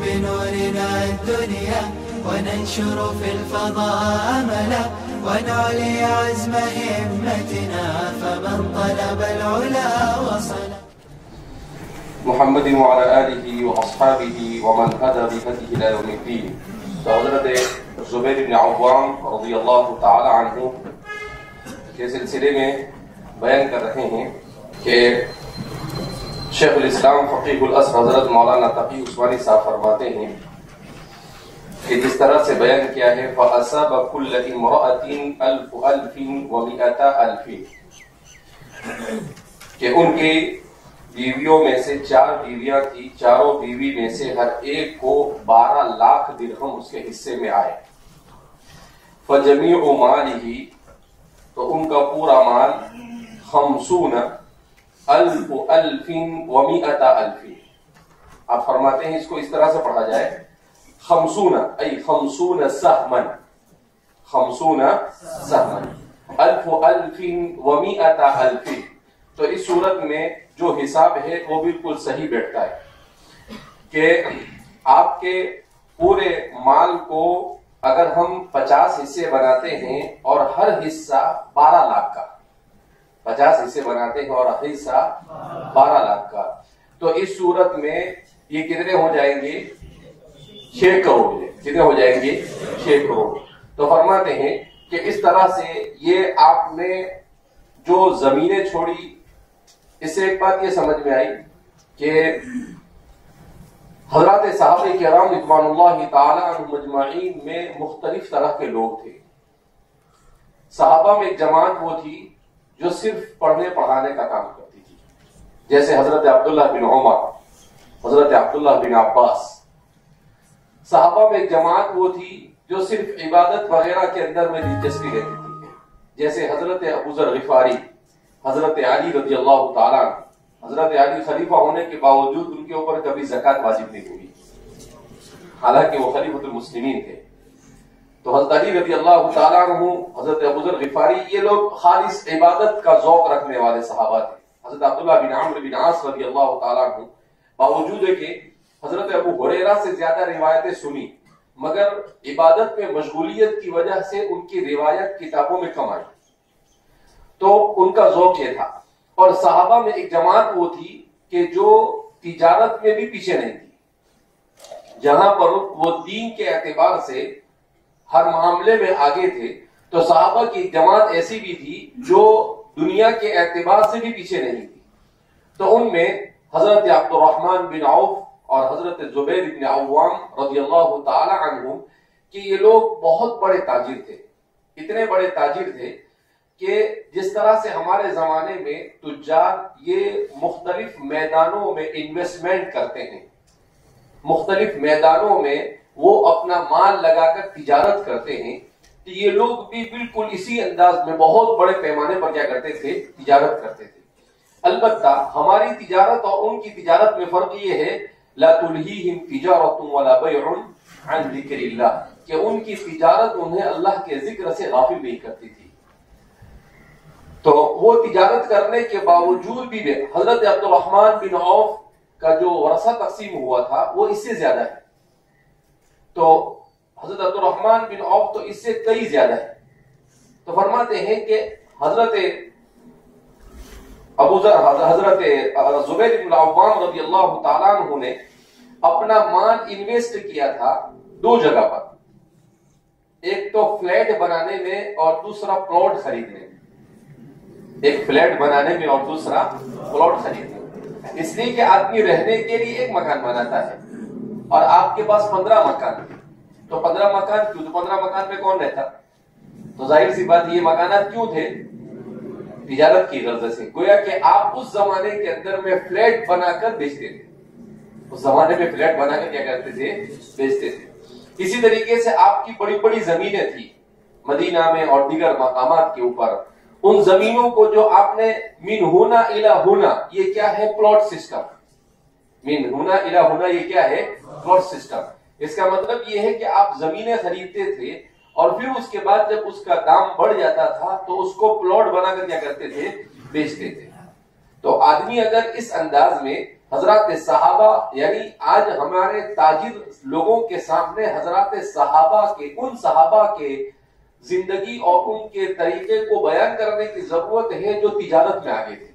بنورنا الدنيا وننشر في الفضاء أملا ونعلي عزم همتنا فمن طلب العلا وصل. محمد وعلى آلہ وأصحابہ ومن هدى بهديه إلى يوم الدين. تو حضرت زبیر بن عوام رضی اللہ تعالی عنہ کے سلسلے میں بیان کر رہے ہیں کہ شیخ الاسلام فقیہ الاصل حضرت مولانا تقی عثمانی صاحب فرماتے ہیں کہ جس طرح سے بیان کیا ہے فَأَصَابَ كُلَّ امْرَأَةٍ أَلْفُ أَلْفٍ وَمِئَةَ أَلْفٍ، کہ ان کی بیویوں میں سے 4 بیویاں تھی، چاروں بیوی میں سے ہر ایک کو 12 لاکھ درہم اس کے حصے میں آئے. فَجَمِيعُ مَالِهِ، تو ان کا پورا مال 50 أَلْفُ أَلْفٍ وَمِئَةَ أَلْفٍ. آپ فرماتے ہیں اس کو اس طرح سے پڑھا جائے 50 ای 50 سہمن، 50 سہمن، ألف ألف ومئة ألف. تو اس صورت میں جو حساب ہے وہ بالکل صحیح بیٹھتا ہے کہ آپ کے پورے مال کو اگر ہم 50 حصے بناتے ہیں اور ہر حصہ 12 لاکھ کا، 50 حصے بناتے ہیں اور ہر حصہ 12 لاکھ کا، تو اس صورت میں یہ کتنے ہو جائیں گے؟ 6 کروڑ. کتنے ہو جائیں گے؟ 6 کروڑ. تو فرماتے ہیں کہ اس طرح سے یہ آپ نے جو زمینیں چھوڑی، اس سے ایک بات یہ سمجھ میں آئی کہ حضرات صحابہ کرام رضوان اللہ تعالی عنہم مجمعین میں مختلف طرح کے لوگ تھے. صحابہ میں ایک جماعت وہ تھی جو صرف پڑھنے پڑھانے کا کام کرتی تھی، جیسے حضرت عبداللہ بن عمر، حضرت عبداللہ بن عباس. صحابہ میں ایک جماعت وہ تھی جو صرف عبادت وغیرہ کے اندر میں دلچسپی لیتی تھی، جیسے حضرت ابو ذر غفاری، حضرت علی رضی اللہ تعالیٰ عنہ. حضرت علی خلیفہ ہونے کے باوجود ان کے اوپر کبھی زکوٰۃ واجب نہیں ہوئی، حالانکہ وہ خلیفۃ المسلمین تھے. تو حضرت علی رضی اللہ تعالیٰ عنہ، حضرت ابو ذر غفاری، یہ لوگ خالص عبادت کا ذوق رکھنے والے صحابہ تھے. حضرت عبداللہ بن عمرو بن عاص رضی اللہ تعالیٰ عنہ باوجود ہے کہ حضرت ابو ہریرہ سے زیادہ روایتیں سنی، مگر عبادت میں مشغولیت کی وجہ سے ان کی روایت کتابوں میں کم آئی. تو ان کا ذوق یہ تھا. اور صحابہ میں ایک جماعت وہ تھی کہ جو تجارت میں بھی پیچھے نہیں تھی، جہاں پر وہ دین کے اعتبار سے ہر معاملے میں آگے تھے. تو صحابہ کی ایک جماعت ایسی بھی تھی جو دنیا کے اعتبار سے بھی پیچھے نہیں تھی. تو ان میں حضرت عبد الرحمن بن عوف اور حضرت زبیر بن عوام رضی اللہ تعالی عنہم کہ یہ لوگ بہت بڑے تاجر تھے. اتنے بڑے تاجر تھے کہ جس طرح سے ہمارے زمانے میں تجار یہ مختلف میدانوں میں انویسٹمنٹ کرتے ہیں، مختلف میدانوں میں وہ اپنا مال لگا کر تجارت کرتے ہیں، تو یہ لوگ بھی بالکل اسی انداز میں بہت بڑے پیمانے پر کیا کرتے تھے؟ تجارت کرتے تھے. البتہ ہماری تجارت اور ان کی تجارت میں فرق یہ ہے لا تلہیہم تجارت ولا بیع عن ذکر اللہ، کہ ان کی تجارت انہیں اللہ کے ذکر سے غافل نہیں کرتی تھی. تو وہ تجارت کرنے کے باوجود بھی حضرت عبد الرحمن بن عوف کا جو ورثہ تقسیم ہوا تھا وہ اس سے زیادہ ہے. تو حضرت عبد الرحمن بن عوف تو اس سے کئی زیادہ ہے. تو فرماتے ہیں کہ حضرت زبیر بن عوام رضی اللہ تعالیٰ عنہ نے اپنا مال انویسٹ کیا تھا 2 جگہ پر، ایک تو فلیٹ بنانے میں اور دوسرا پلاٹ خریدنے میں. ایک فلیٹ بنانے میں اور دوسرا پلاٹ خریدنے میں. اس لیے کہ آدمی رہنے کے لیے ایک مکان بناتا ہے اور آپ کے پاس 15 مکان ہے. تو 15 مکان کیوں؟ تو 15 مکان میں کون رہتا؟ تو ظاہر سی بات یہ مکانات کیوں تھے؟ تجارت کی غرض سے. گویا کہ آپ اس زمانے کے اندر میں فلیٹ بنا کر بیچتے تھے، اس زمانے میں فلیٹ بنا کر کیا کرتے تھے؟ بیچتے تھے. اسی طریقے سے آپ کی بڑی بڑی زمینیں تھی مدینہ میں اور دیگر مقامات کے اوپر. ان زمینوں کو جو آپ نے من ہونا الی ہونا، یہ کیا ہے؟ Plot system. من ہونا الی ہونا یہ کیا ہے؟ Plot system. اس کا مطلب یہ ہے کہ آپ زمینیں خریدتے تھے اور پھر اس کے بعد جب اس کا دام بڑھ جاتا تھا تو اس کو پلاٹ بنا کر کیا کرتے تھے؟ بیچتے تھے. تو آدمی اگر اس انداز میں حضرات صحابہ یعنی آج ہمارے تاجر لوگوں کے سامنے حضرات صحابہ کے ان صحابہ کے زندگی اور ان کے طریقے کو بیان کرنے کی ضرورت ہے جو تجارت میں آگے تھے.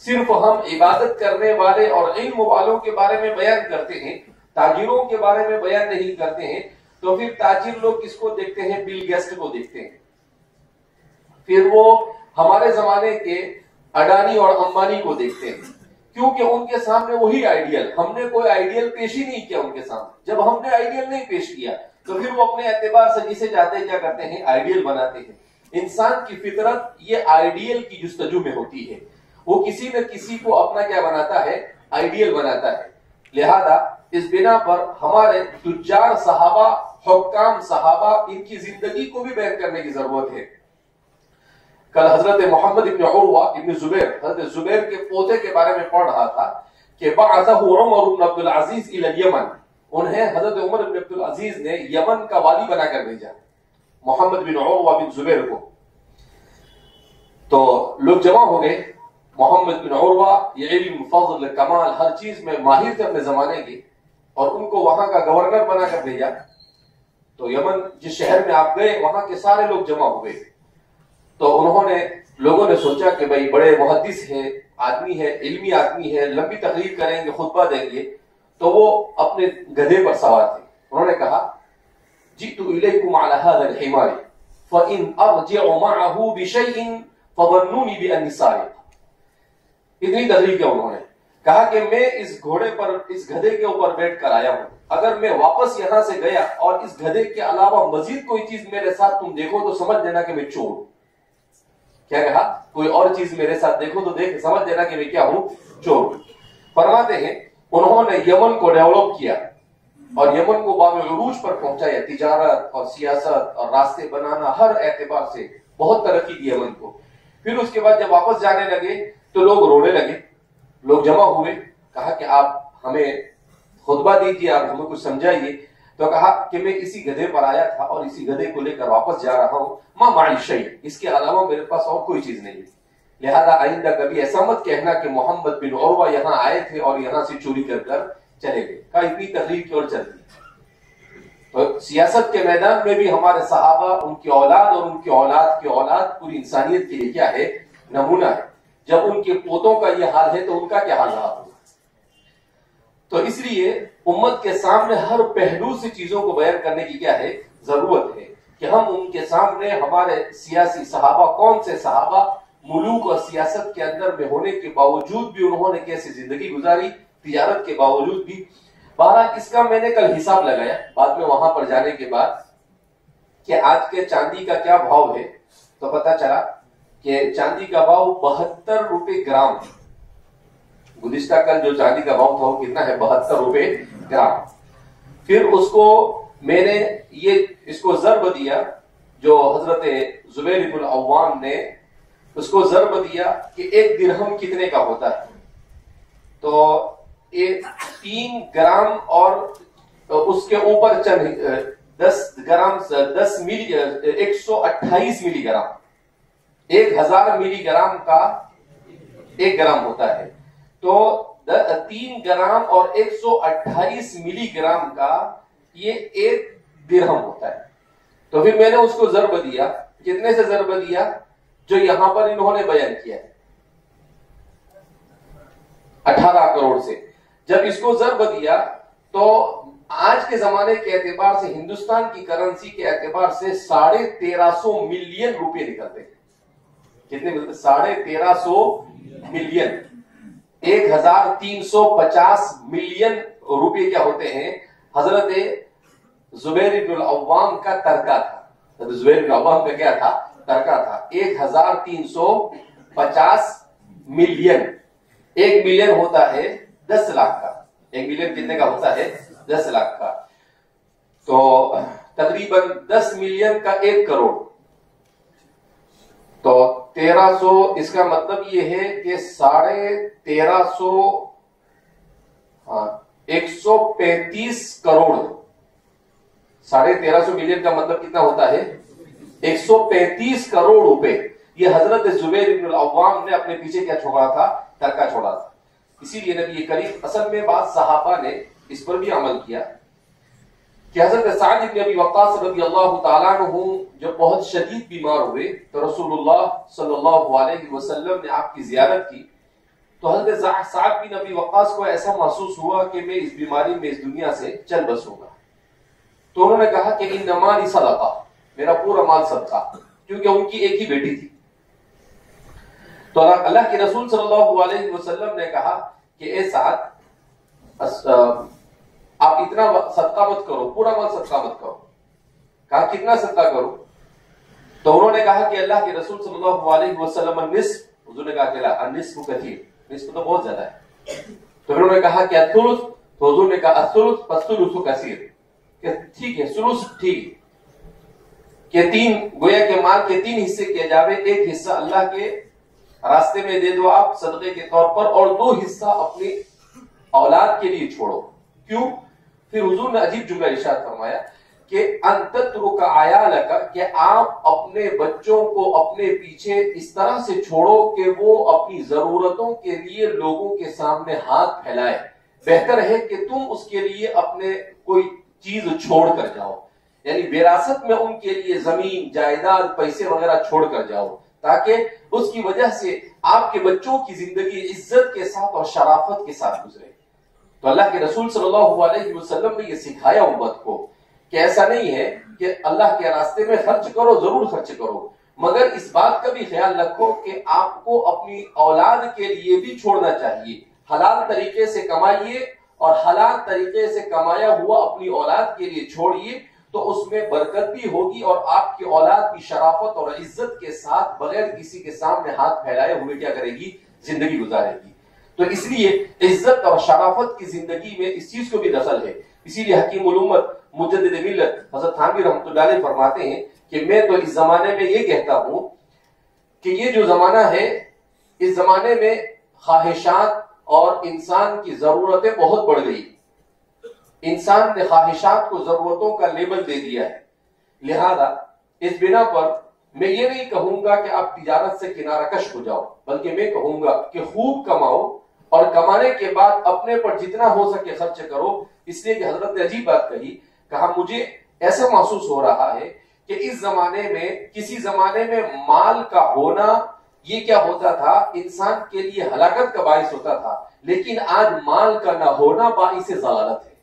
صرف ہم عبادت کرنے والے اور علم والوں کے بارے میں بیان کرتے ہیں، تاجروں کے بارے میں بیان نہیں کرتے ہیں، تو پھر تاجر لوگ کس کو دیکھتے ہیں؟ بل گیٹس کو دیکھتے ہیں. پھر وہ ہمارے زمانے کے اڈانی اور امبانی کو دیکھتے ہیں، کیونکہ ان کے سامنے وہی آئیڈیل، ہم نے کوئی آئیڈیل پیش ہی نہیں کیا ان کے سامنے. جب ہم نے آئیڈیل نہیں پیش کیا تو پھر وہ اپنے اعتبار سے جسے چاہتے ہیں کیا کرتے ہیں؟ آئیڈیل بناتے ہیں. انسان کی فطرت یہ آئیڈیل کی جستجو میں ہوتی ہے، وہ کسی نہ کسی کو اپنا کیا بناتا ہے؟ آئیڈیل بناتا ہے. لہذا اس بنا پر ہمارے تجار صحابہ، حکام صحابہ، ان کی زندگی کو بھی بیان کرنے کی ضرورت ہے. کل حضرت محمد ابن عروہ ابن زبیر، حضرت زبیر کے پوتے کے بارے میں پڑھ رہا تھا کہ بعثہ عمر بن عبد العزیز الى الیمن، انہیں حضرت عمر بن عبد العزیز نے یمن کا والی بنا کر بھیجا محمد بن عروہ بن زبیر کو. تو لوگ جمع ہو گئے. محمد بن عروہ یہ علم، فضل، کمال ہر چیز میں ماہر تھے اپنے زمانے کے، اور ان کو وہاں کا گورنر بنا کر بھیجا. تو یمن جس شہر میں آپ گئے وہاں کے سارے لوگ جمع ہو گئے. تو لوگوں نے سوچا کہ بھائی بڑے محدث ہے، آدمی ہے، علمی آدمی ہے، لمبی تقریر کریں گے، خطبہ دیں گے. تو وہ اپنے گدھے پر سوار تھے. انہوں نے کہا جئت الیکم علی هذا الحمار فان ارجع معه بشیء فظنونی بانی سارق. اتنی تقریر کیا انہوں نے کہا کہ میں اس گھوڑے پر، اس گدھے کے اوپر بیٹھ کر آیا ہوں، اگر میں واپس یہاں سے گیا اور اس گدھے کے علاوہ مزید کوئی چیز میرے ساتھ تم دیکھو تو سمجھ دینا کہ میں چور. کیا کہا؟ کوئی اور چیز میرے ساتھ دیکھو تو سمجھ دینا کہ میں کیا ہوں؟ چور. فرماتے ہیں انہوں نے یمن کو ڈیولپ کیا اور یمن کو باب عروج پر پہنچایا. تجارت اور سیاست اور راستے بنانا، ہر اعتبار سے بہت ترقی کی یمن کو. پھر اس کے بعد جب واپس جانے لگے تو لوگ رونے لگے. لوگ جمع ہوئے، کہا کہ آپ ہمیں خطبہ دیجیے، آپ ہمیں کچھ سمجھائیے. تو کہا کہ میں اسی گدھے پر آیا تھا اور اسی گدھے کو لے کر واپس جا رہا ہوں، ما معی شیء، اس کے علاوہ میرے پاس اور کوئی چیز نہیں. لہذا آئندہ کبھی ایسا مت کہنا کہ محمد بن عروہ یہاں آئے تھے اور یہاں سے چوری کر کر چلے گئے. کہا اتنی تقریر کی اور چلتی. تو سیاست کے میدان میں بھی ہمارے صحابہ، ان کی اولاد اور ان کی اولاد کی اولاد پوری انسانیت کے لیے کیا ہے؟ نمونہ ہے. جب ان کے پوتوں کا یہ حال ہے تو ان کا کیا حال رہا ہوگا. تو اس لیے امت کے سامنے ہر پہلو سے چیزوں کو بیان کرنے کی کیا ہے؟ ضرورت ہے کہ ہم ان کے سامنے ہمارے سیاسی صحابہ، کون سے صحابہ ملوک اور سیاست کے اندر میں ہونے کے باوجود بھی انہوں نے کیسی زندگی گزاری، تجارت کے باوجود بھی. بہرحال اس کا میں نے کل حساب لگایا بعد میں وہاں پر جانے کے بعد کہ آج کے چاندی کا کیا بھاؤ ہے. تو پتا چلا کہ چاندی کا بھاؤ 72 روپے گرام ہے. گزشتہ کل جو چاندی کا بھاؤ تھا وہ کتنا ہے؟ 72 روپے گرام. پھر اس کو میں نے اس کو ضرب دیا، جو حضرت زبیر بن العوام نے اس کو ضرب دیا کہ 1 درہم کتنے کا ہوتا ہے. تو 3 گرام اور اس کے اوپر 10 گرام 10 ملی 128 ملی گرام، 1000 ملی گرام کا 1 گرام ہوتا ہے. تو 3 گرام اور 128 ملی گرام کا یہ 1 درہم ہوتا ہے. تو پھر میں نے اس کو ضرب دیا. کتنے سے ضرب دیا؟ جو یہاں پر انہوں نے بیان کیا ہے 18 کروڑ سے. جب اس کو ضرب دیا تو آج کے زمانے کے اعتبار سے، ہندوستان کی کرنسی کے اعتبار سے 1350 ملین روپے نکلتے ہیں. کتنے ملتے؟ 1350 ملین. 1350 ملین روپے کیا ہوتے ہیں؟ حضرت زبیر بن العوام کا ترکہ تھا. حضرت زبیر بن العوام کا کیا تھا؟ ترکہ تھا. 1350 ملین. 1 ملین ہوتا ہے 10 لاکھ کا. 1 ملین کتنے کا ہوتا ہے؟ 10 لاکھ کا. تو تقریباً 10 ملین کا 1 کروڑ. تو 1300، اس کا مطلب یہ ہے کہ 1350 135 کروڑ. 1350 ملین کا مطلب کتنا ہوتا ہے؟ 135 کروڑ روپے. یہ حضرت زبیر بن العوام نے اپنے پیچھے کیا چھوڑا تھا؟ ترکہ چھوڑا تھا. اسی لیے نبی کریم اصل میں بعض صحابہ نے اس پر بھی عمل کیا کہ حضرت سعد بن ابی وقاص رضی اللہ تعالیٰ عنہ جب بہت شدید بیمار ہوئے تو رسول اللہ صلی اللہ علیہ وسلم نے آپ کی زیارت کی، تو حضرت سعد بن ابی وقاص کو ایسا محسوس ہوا کہ میں اس بیماری میں اس دنیا سے چل بسوں گا، تو انہوں نے کہا کہ ان مالی صدقہ، میرا پورا مال صدقہ، کیونکہ ان کی ایک ہی بیٹی تھی۔ تو اللہ کے رسول صلی اللہ علیہ وسلم نے کہا کہ اے سعد، آپ اتنا صدقہ مت کرو، پورا مال صدقہ مت کرو۔ کہا کتنا صدقہ کرو؟ تو انہوں نے کہا کہ اللہ کے رسول صلی اللہ علیہ وسلم النصف، حضور نے کہا کہ النصف کثیر، نصف تو بہت زیادہ ہے۔ تو انہوں نے کہا کہ الثلث، تو حضور نے کہا الثلث فالثلث کثیر، کہ ٹھیک ہے ثلث ٹھیک، کہ گویا کہ مال کے 3 حصے کیے جاوے، 1 حصہ اللہ کے راستے میں دے دو آپ صدقے کے طور پر، اور 2 حصہ اپنی اولاد کے لیے چھوڑو۔ کیوں؟ پھر حضور نے عجیب جملہ ارشاد فرمایا کہ ان تترک عیالک، کہ آپ اپنے بچوں کو اپنے پیچھے اس طرح سے چھوڑو کہ وہ اپنی ضرورتوں کے لیے لوگوں کے سامنے ہاتھ پھیلائے، بہتر ہے کہ تم اس کے لیے اپنے کوئی چیز چھوڑ کر جاؤ، یعنی وراثت میں ان کے لیے زمین جائیداد پیسے وغیرہ چھوڑ کر جاؤ، تاکہ اس کی وجہ سے آپ کے بچوں کی زندگی عزت کے ساتھ اور شرافت کے ساتھ گزرے۔ تو اللہ کے رسول صلی اللہ علیہ وسلم نے یہ سکھایا امت کو کہ ایسا نہیں ہے کہ اللہ کے راستے میں خرچ کرو، ضرور خرچ کرو، مگر اس بات کا بھی خیال رکھو کہ آپ کو اپنی اولاد کے لیے بھی چھوڑنا چاہیے، حلال طریقے سے کمائیے، اور حلال طریقے سے کمایا ہوا اپنی اولاد کے لیے چھوڑیے، تو اس میں برکت بھی ہوگی، اور آپ کی اولاد کی شرافت اور عزت کے ساتھ بغیر کسی کے سامنے ہاتھ پھیلائے ہوئے کیا کرے گی؟ زندگی گزارے گی۔ تو اس لیے عزت اور شرافت کی زندگی میں اس چیز کو بھی دخل ہے۔ اسی لیے حکیم الامت مجدد ملت حضرت تھانوی رحمۃ اللہ علیہ فرماتے ہیں کہ میں تو اس زمانے میں یہ کہتا ہوں کہ یہ جو زمانہ ہے، اس زمانے میں خواہشات اور انسان کی ضرورتیں بہت بڑھ گئی، انسان نے خواہشات کو ضرورتوں کا لیبل دے دیا ہے، لہذا اس بنا پر میں یہ نہیں کہوں گا کہ آپ تجارت سے کنارہ کش ہو جاؤ، بلکہ میں کہوں گا کہ خوب کماؤ، اور کمانے کے بعد اپنے پر جتنا ہو سکے خرچ کرو۔ اس لیے کہ حضرت نے عجیب بات کہی، کہا مجھے ایسا محسوس ہو رہا ہے کہ اس زمانے میں، کسی زمانے میں مال کا ہونا یہ کیا ہوتا تھا؟ انسان کے لیے ہلاکت کا باعث ہوتا تھا، لیکن آج مال کا نہ ہونا باعث ضلالت ہے۔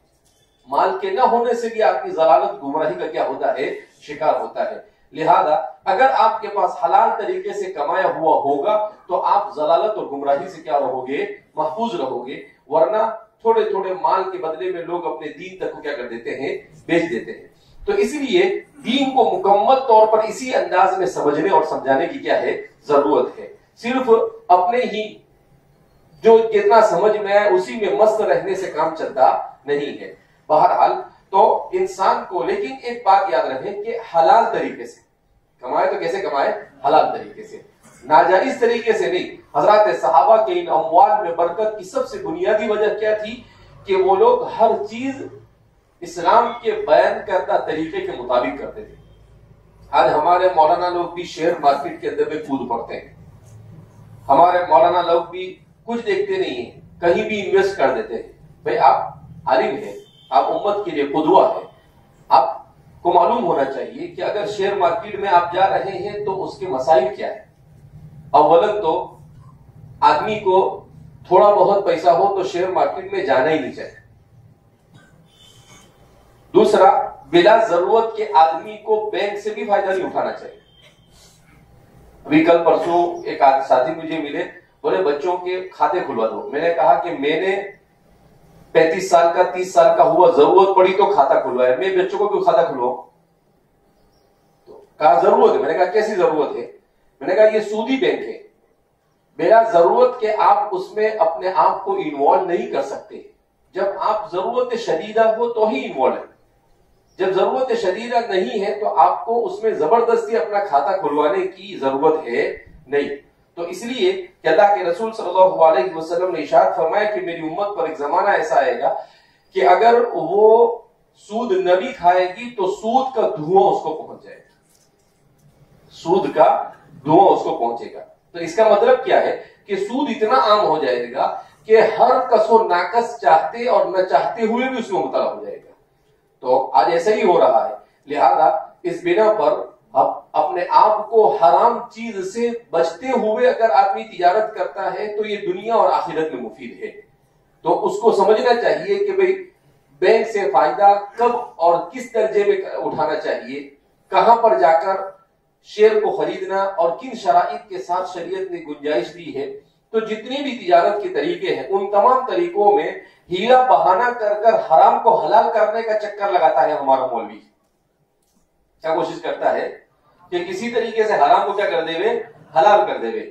مال کے نہ ہونے سے بھی آدمی ضلالت، گمراہی کا کیا ہوتا ہے؟ شکار ہوتا ہے۔ لہذا اگر آپ کے پاس حلال طریقے سے کمایا ہوا ہوگا تو آپ ضلالت اور گمراہی سے کیا رہو گے؟ محفوظ رہو گے، ورنہ تھوڑے تھوڑے مال کے بدلے میں لوگ اپنے دین تک کو کیا کر دیتے ہیں؟ بیچ دیتے ہیں۔ تو اس لیے دین کو مکمل طور پر اسی انداز میں سمجھنے اور سمجھانے کی کیا ہے؟ ضرورت ہے۔ صرف اپنے ہی جو کتنا سمجھ میں آئے اسی میں مست رہنے سے کام چلتا نہیں ہے۔ بہرحال تو انسان کو لیکن ایک بات یاد رکھے کہ حلال طریقے سے کمائے، تو کیسے کمائے؟ حلال طریقے سے، ناجائز طریقے سے نہیں۔ حضرات صحابہ کے ان اموال میں برکت کی سب سے بنیادی وجہ کیا تھی؟ کہ وہ لوگ ہر چیز اسلام کے بیان کردہ طریقے کے مطابق کرتے تھے۔ آج ہمارے مولانا لوگ بھی شیئر مارکیٹ کے اندر میں کود پڑتے ہیں، ہمارے مولانا لوگ بھی کچھ دیکھتے نہیں ہیں، کہیں بھی انویسٹ کر دیتے ہیں۔ بھئی آپ عالم ہیں، آپ امت کے لیے قدوہ ہیں، آپ کو معلوم ہونا چاہیے کہ اگر شیئر مارکیٹ میں آپ جا رہے ہیں تو اس کے مسائل کیا ہے۔ اولاً تو آدمی کو تھوڑا بہت پیسہ ہو تو شیئر مارکیٹ میں جانا ہی نہیں چاہیے۔ دوسرا، بلا ضرورت کے آدمی کو بینک سے بھی فائدہ نہیں اٹھانا چاہیے۔ ابھی کل پرسوں ایک ساتھی مجھے ملے، بولے بچوں کے کھاتے کھلوا دو۔ میں نے کہا کہ میں نے 35 سال کا 30 سال کا ہوا، ضرورت پڑی تو کھاتا کھلوایا، میں بچوں کو کیوں کھاتا کھلواؤں؟ تو کہا ضرورت ہے۔ میں نے کہا کیسی ضرورت ہے؟ میں نے کہا یہ سودی بینک ہے، بلا ضرورت کے آپ اس میں اپنے آپ کو انوالو نہیں کر سکتے۔ جب آپ ضرورت شدیدہ ہو تو ہی انوالو ہے، جب ضرورت شدیدہ نہیں ہے تو آپ کو اس میں زبردستی اپنا کھاتا کھلوانے کی ضرورت ہے نہیں۔ تو اس لیے کہ اللہ کے رسول صلی اللہ علیہ وسلم نے ارشاد فرمایا کہ میری امت پر ایک زمانہ ایسا آئے گا کہ اگر وہ سود نہ بھی کھائے گی تو سود کا دھواں اس کو پہنچ جائے گا، سود کا دھواں اس کو پہنچے گا۔ تو اس کا مطلب کیا ہے کہ سود اتنا عام ہو جائے گا کہ ہر کس و ناکس چاہتے اور نہ چاہتے ہوئے بھی اس میں مبتلا ہو جائے گا. تو آج ایسا ہی ہو رہا ہے. لہذا اس بنا پر اپنے آپ کو حرام چیز سے بچتے ہوئے اگر آدمی تجارت کرتا ہے تو یہ دنیا اور آخرت میں مفید ہے. تو اس کو سمجھنا چاہیے کہ بھئی بینک سے فائدہ کب اور کس درجے میں اٹھانا چاہیے، کہاں پر جا کر شیئر کو خریدنا اور کن شرائط کے ساتھ شریعت نے گنجائش دی ہے. تو جتنی بھی تجارت کے طریقے ہیں ان تمام طریقوں میں ہیلا بہانہ کر کر حرام کو حلال کرنے کا چکر لگاتا ہے ہمارا مولوی. کیا کوشش کرتا ہے کہ کسی طریقے سے حرام کو کیا کر دے وے، حلال کر دے وے.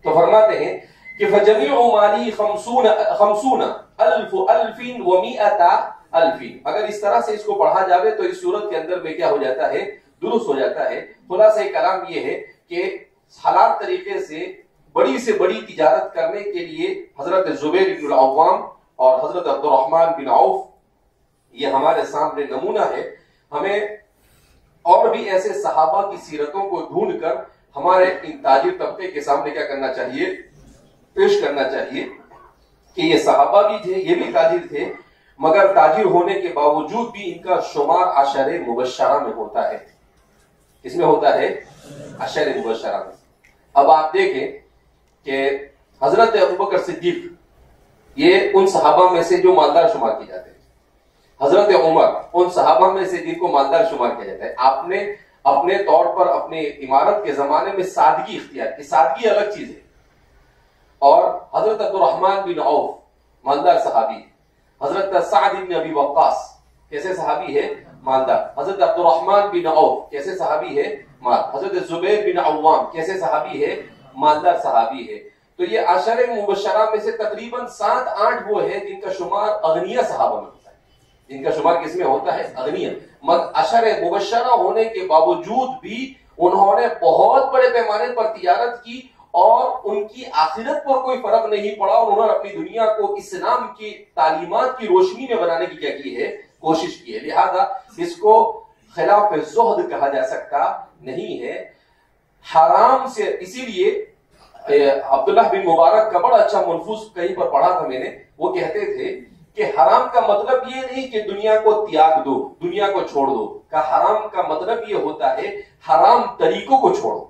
تو فرماتے ہیں کہ فَجَمِعُ مَالِي خَمْسُونَ أَلْفُ أَلْفٍ وَمِئَةَ أَلْفٍ. اگر اس طرح سے اس کو پڑھا جاوے تو اس صورت کے اندر میں کیا ہو جاتا ہے، درست ہو جاتا ہے. خلاصہ کلام یہ ہے کہ حلال طریقے سے بڑی تجارت کرنے کے لیے حضرت زبیر بن العوام اور حضرت عبد الرحمن بن عوف یہ ہمارے سامنے نمونہ ہے. ہمیں اور بھی ایسے صحابہ کی سیرتوں کو ڈھونڈ کر ہمارے ان تاجر طبقے کے سامنے کیا کرنا چاہیے، پیش کرنا چاہیے کہ یہ صحابہ بھی تھے، یہ بھی تاجر تھے، مگر تاجر ہونے کے باوجود بھی ان کا شمار عشر مبشرہ میں ہوتا ہے. کس میں ہوتا ہے؟ عشر مبشرہ میں. اب آپ دیکھیں کہ حضرت ابوبکر صدیق یہ ان صحابہ میں سے جو مالدار شمار کیے جاتے ہیں. حضرت عمر ان صحابہ میں سے جن کو مالدار شمار کیا جاتا ہے. آپ نے اپنے طور پر اپنے عمارت کے زمانے میں سادگی اختیار کی. سادگی الگ چیز ہے. اور حضرت عبد الرحمن بن عوف مالدار صحابی ہے. حضرت سعد بن ابی وقاص کیسے صحابی ہے؟ مالدار. حضرت عبد الرحمن بن عوف کیسے صحابی ہے؟ مال. حضرت زبیر بن عوام کیسے صحابی ہے؟ مالدار صحابی ہے. تو یہ عشر مبشرہ میں سے تقریباً 7-8 وہ ہے جن کا شمار اغنیاء صحابہ میں ہوتا ہے. جن کا شمار کس میں ہوتا ہے؟ اغنیاء. مگر عشر مبشرہ ہونے کے باوجود بھی انہوں نے بہت بڑے پیمانے پر تجارت کی اور ان کی آخرت پر کوئی فرق نہیں پڑا اور انہوں نے اپنی دنیا کو اسلام کی تعلیمات کی روشنی میں بنانے کی کیا کی ہے؟ کوشش کی ہے. لہذا اس کو خلاف زہد کہا جا سکتا نہیں ہے. حرام سے اسی لیے عبداللہ بن مبارک کا بڑا اچھا ملفوظ کہیں پر پڑھا تھا میں نے. وہ کہتے تھے کہ حرام کا مطلب یہ نہیں کہ دنیا کو تیاگ دو، دنیا کو چھوڑ دو. کہ حرام کا مطلب یہ ہوتا ہے حرام طریقوں کو چھوڑو.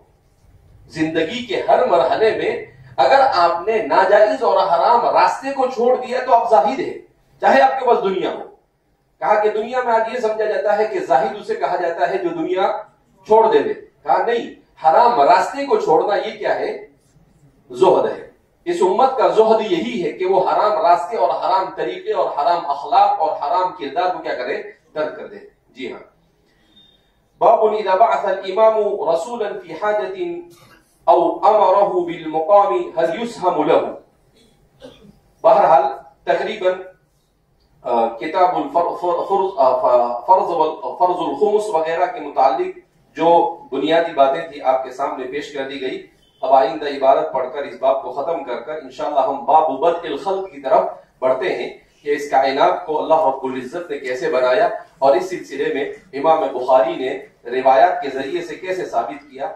زندگی کے ہر مرحلے میں اگر آپ نے ناجائز اور حرام راستے کو چھوڑ دیا تو آپ زاہد ہیں، چاہے آپ کے پاس دنیا ہو. کہا کہ دنیا میں آج یہ سمجھا جاتا ہے کہ زاہد اسے کہا جاتا ہے جو دنیا چھوڑ دے دے. کہا نہیں، حرام راستے کو چھوڑنا یہ کیا ہے؟ زہد ہے. اس امت کا زہد یہی ہے کہ وہ حرام راستے اور حرام طریقے اور حرام اخلاق اور حرام کردار کو کیا کرے؟ ترک کر دے. جی ہاں. باب اذا بعث الامام رسولا في حاجة او امره بالمقام هل يسهم له. بہرحال تقریبا کتاب فرض الخمس وغیرہ کے متعلق جو بنیادی باتیں تھی آپ کے سامنے پیش کر دی گئی. اب آئندہ عبارت پڑھ کر اس باب کو ختم کر کر انشاءاللہ ہم باب بدء الخلق کی طرف بڑھتے ہیں کہ اس کائنات کو اللہ رب العزت نے کیسے بنایا اور اس سلسلے میں امام بخاری نے روایات کے ذریعے سے کیسے ثابت کیا.